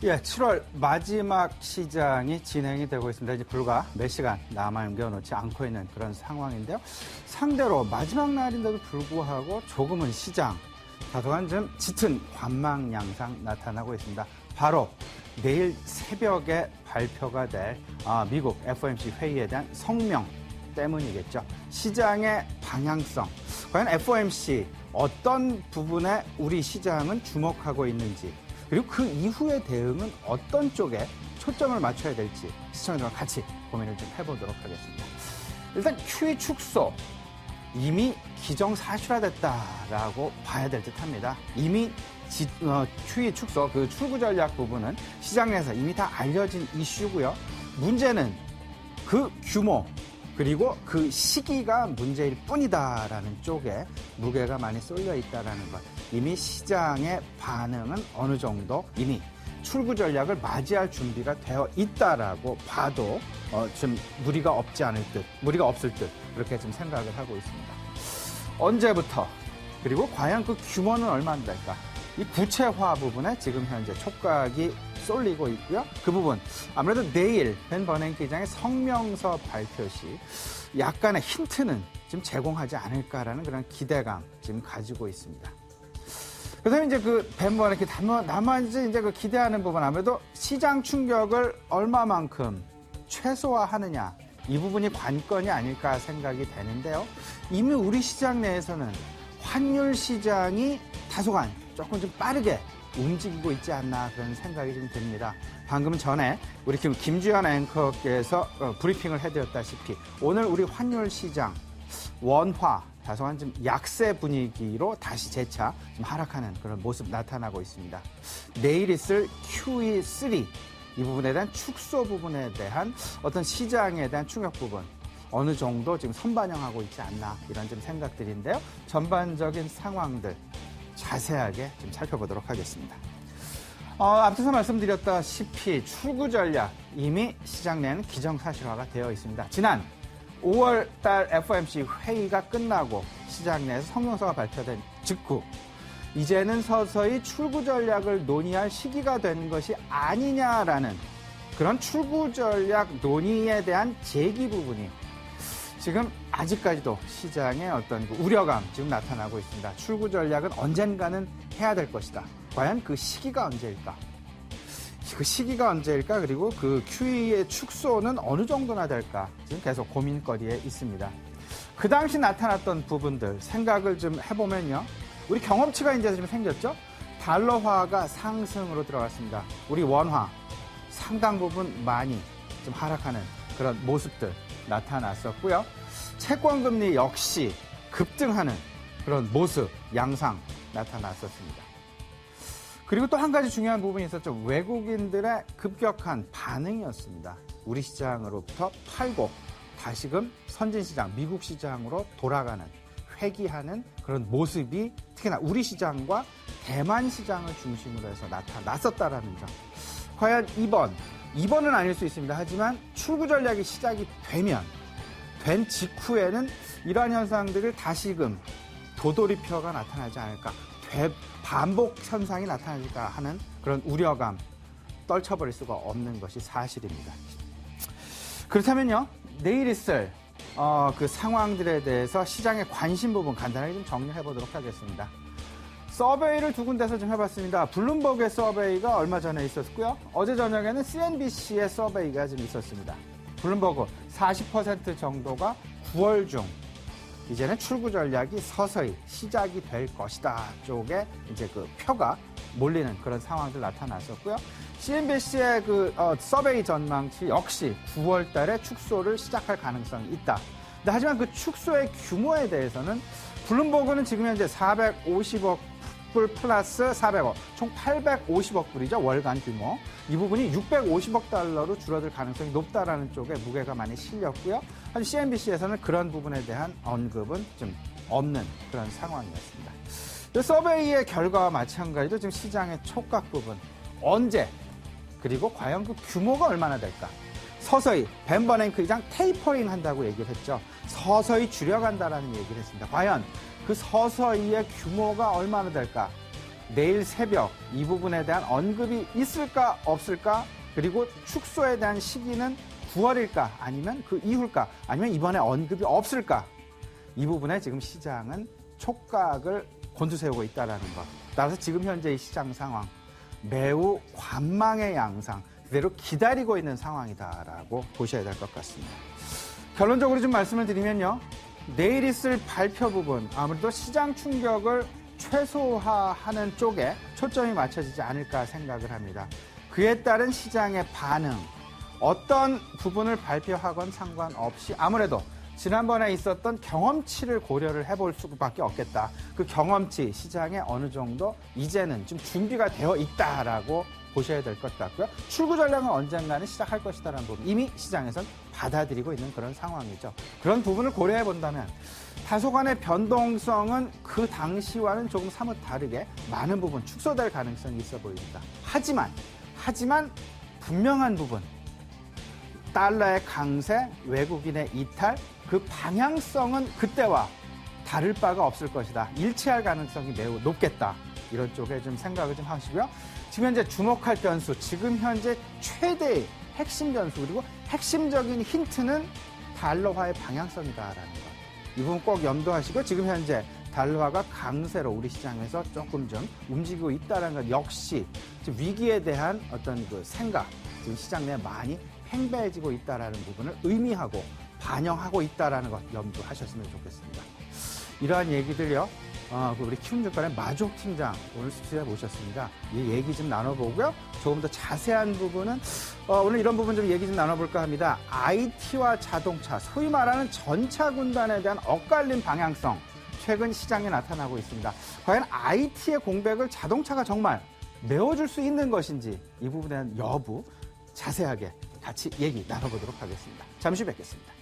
예, 7월 마지막 시장이 진행이 되고 있습니다. 이제 불과 몇 시간 남겨놓지 않고 있는 그런 상황인데요. 상대로 마지막 날인데도 불구하고 조금은 시장, 다소간 좀 짙은 관망 양상 나타나고 있습니다. 바로 내일 새벽에 발표가 될 미국 FOMC 회의에 대한 성명 때문이겠죠. 시장의 방향성, 과연 FOMC 어떤 부분에 우리 시장은 주목하고 있는지, 그리고 그 이후의 대응은 어떤 쪽에 초점을 맞춰야 될지 시청자들과 같이 고민을 좀 해보도록 하겠습니다. 일단 QE 축소, 이미 기정사실화됐다라고 봐야 될 듯합니다. 이미 QE 축소, 그 출구 전략 부분은 시장 내에서 이미 다 알려진 이슈고요. 문제는 그 규모, 그리고 그 시기가 문제일 뿐이다라는 쪽에 무게가 많이 쏠려 있다라는 것. 이미 시장의 반응은 어느 정도 이미 출구 전략을 맞이할 준비가 되어 있다라고 봐도 좀 무리가 없을 듯 그렇게 좀 생각을 하고 있습니다. 언제부터, 그리고 과연 그 규모는 얼마나 될까? 이 구체화 부분에 지금 현재 촉각이 쏠리고 있고요. 그 부분 아무래도 내일 벤 버냉키 의장의 성명서 발표 시 약간의 힌트는 지금 제공하지 않을까라는 그런 기대감 지금 가지고 있습니다. 그래서 이제 그 벤 버냉키 나머지 이제 그 기대하는 부분, 아무래도 시장 충격을 얼마만큼 최소화하느냐, 이 부분이 관건이 아닐까 생각이 되는데요. 이미 우리 시장 내에서는 환율 시장이 다소간 조금 좀 빠르게 움직이고 있지 않나 그런 생각이 좀 듭니다. 방금 전에 우리 김주현 앵커께서 브리핑을 해드렸다시피 오늘 우리 환율 시장 원화 다소한 좀 약세 분위기로 다시 재차 좀 하락하는 그런 모습 나타나고 있습니다. 내일 있을 QE3 이 부분에 대한 축소 부분에 대한 어떤 시장에 대한 충격 부분 어느 정도 지금 선반영하고 있지 않나 이런 좀 생각들인데요. 전반적인 상황들 자세하게 좀 살펴보도록 하겠습니다. 앞서서 말씀드렸다시피 출구 전략 이미 시장 내는 기정사실화가 되어 있습니다. 지난 5월 달 FOMC 회의가 끝나고 시장 내에서 성명서가 발표된 직후 이제는 서서히 출구 전략을 논의할 시기가 된 것이 아니냐라는 그런 출구 전략 논의에 대한 제기 부분이 지금 아직까지도 시장의 어떤 그 우려감 지금 나타나고 있습니다. 출구 전략은 언젠가는 해야 될 것이다. 과연 그 시기가 언제일까? 그리고 그 QE의 축소는 어느 정도나 될까? 지금 계속 고민거리에 있습니다. 그 당시 나타났던 부분들 생각을 좀 해보면요. 우리 경험치가 이제 좀 생겼죠? 달러화가 상승으로 들어갔습니다. 우리 원화 상당 부분 많이 좀 하락하는 그런 모습들 나타났었고요. 채권금리 역시 급등하는 그런 모습, 양상 나타났었습니다. 그리고 또 한 가지 중요한 부분이 있었죠. 외국인들의 급격한 반응이었습니다. 우리 시장으로부터 팔고 다시금 선진시장, 미국 시장으로 돌아가는, 회귀하는 그런 모습이 특히나 우리 시장과 대만 시장을 중심으로 해서 나타났었다라는 점. 과연 이번은 아닐 수 있습니다. 하지만 출구 전략이 시작이 된 직후에는 이러한 현상들을 다시금 도돌이표가 나타나지 않을까, 반복 현상이 나타나질까 하는 그런 우려감 떨쳐버릴 수가 없는 것이 사실입니다. 그렇다면요, 내일 있을 그 상황들에 대해서 시장의 관심 부분 간단하게 좀 정리해 보도록 하겠습니다. 서베이를 두 군데서 좀 해봤습니다. 블룸버그의 서베이가 얼마 전에 있었고요. 어제 저녁에는 CNBC의 서베이가 좀 있었습니다. 블룸버그 40% 정도가 9월 중 이제는 출구 전략이 서서히 시작이 될 것이다 쪽에 이제 그 표가 몰리는 그런 상황들 나타났었고요. CNBC의 그 서베이 전망치 역시 9월 달에 축소를 시작할 가능성이 있다. 근데 하지만 그 축소의 규모에 대해서는 블룸버그는 지금 현재 450억 불 플러스 400억, 총 850억 불이죠, 월간 규모. 이 부분이 650억 달러로 줄어들 가능성이 높다라는 쪽에 무게가 많이 실렸고요. 하지만 CNBC에서는 그런 부분에 대한 언급은 좀 없는 그런 상황이었습니다. 서베이의 결과와 마찬가지로 지금 시장의 촉각 부분, 언제, 그리고 과연 그 규모가 얼마나 될까? 서서히 벤 버냉키 의장 테이퍼링 한다고 얘기를 했죠. 서서히 줄여간다라는 얘기를 했습니다. 과연 그 서서히의 규모가 얼마나 될까? 내일 새벽 이 부분에 대한 언급이 있을까 없을까, 그리고 축소에 대한 시기는 9월일까 아니면 그 이후일까, 아니면 이번에 언급이 없을까, 이 부분에 지금 시장은 촉각을 곤두세우고 있다는 것. 따라서 지금 현재 이 시장 상황 매우 관망의 양상, 그대로 기다리고 있는 상황이다라고 보셔야 될 것 같습니다. 결론적으로 좀 말씀을 드리면요, 내일 있을 발표 부분 아무래도 시장 충격을 최소화하는 쪽에 초점이 맞춰지지 않을까 생각을 합니다. 그에 따른 시장의 반응, 어떤 부분을 발표하건 상관없이 아무래도 지난번에 있었던 경험치를 고려를 해볼 수밖에 없겠다. 그 경험치, 시장에 어느 정도 이제는 좀 준비가 되어 있다라고 보셔야 될 것 같고요. 출구 전략은 언젠가는 시작할 것이다라는 부분, 이미 시장에선 받아들이고 있는 그런 상황이죠. 그런 부분을 고려해 본다면 다소간의 변동성은 그 당시와는 조금 사뭇 다르게 많은 부분 축소될 가능성이 있어 보입니다. 하지만 분명한 부분, 달러의 강세, 외국인의 이탈, 그 방향성은 그때와 다를 바가 없을 것이다. 일치할 가능성이 매우 높겠다. 이런 쪽에 좀 생각을 좀 하시고요. 지금 현재 주목할 변수, 지금 현재 최대의 핵심 변수, 그리고 핵심적인 힌트는 달러화의 방향성이다라는 것. 이 부분 꼭 염두하시고, 지금 현재 달러화가 강세로 우리 시장에서 조금 좀 움직이고 있다는 것 역시 지금 위기에 대한 어떤 그 생각, 지금 시장 내에 많이 팽배해지고 있다는 부분을 의미하고 반영하고 있다는 것 염두하셨으면 좋겠습니다. 이러한 얘기들요, 우리 키움증권의 마족 팀장 오늘 스튜디오에 모셨습니다. 이 얘기 좀 나눠보고요. 조금 더 자세한 부분은 오늘 이런 부분 좀 얘기 좀 나눠볼까 합니다. IT와 자동차, 소위 말하는 전차 군단에 대한 엇갈린 방향성, 최근 시장에 나타나고 있습니다. 과연 IT의 공백을 자동차가 정말 메워줄 수 있는 것인지, 이 부분에 대한 여부 자세하게 같이 얘기 나눠보도록 하겠습니다. 잠시 뵙겠습니다.